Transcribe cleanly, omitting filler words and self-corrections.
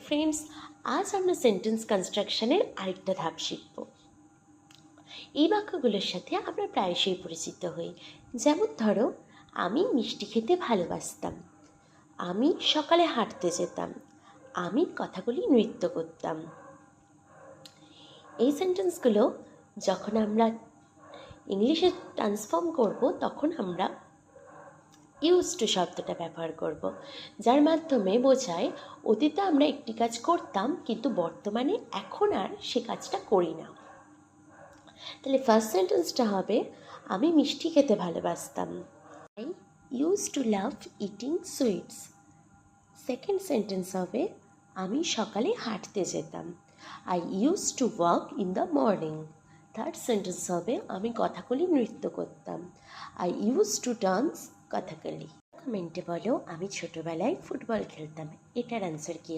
Friends, আজ আমরা sentence কনস্ট্রাকশনের আরেকটা ধাপ শিখব। এই বাক্যগুলোর সাথে আমরা প্রায়শই পরিচিত হই। যেমন ধরো, আমি মিষ্টি খেতে ভালোবাসতাম, আমি সকালে হাঁটতে যেতাম, আমি কথাগুলি নৃত্য করতাম। এই সেন্টেন্সগুলো যখন আমরা ইংলিশে ট্রান্সফর্ম করব তখন আমরা ইউজ টু শব্দটা ব্যবহার করব, যার মাধ্যমে বোঝায় অতীতে আমরা একটি কাজ করতাম কিন্তু বর্তমানে এখন আর সে কাজটা করি না। তাহলে ফার্স্ট সেন্টেন্সটা হবে, আমি মিষ্টি খেতে ভালোবাসতাম, I use to love eating sweets. Second sentence হবে, আমি সকালে হাঁটতে যেতাম, I use to walk in the morning. Third sentence হবে, আমি কথাকলি নৃত্য করতাম, I use to dance Kathakali. কমেন্টে বলো, আমি ছোটোবেলায় ফুটবল খেলতাম। এটার অ্যান্সার কী?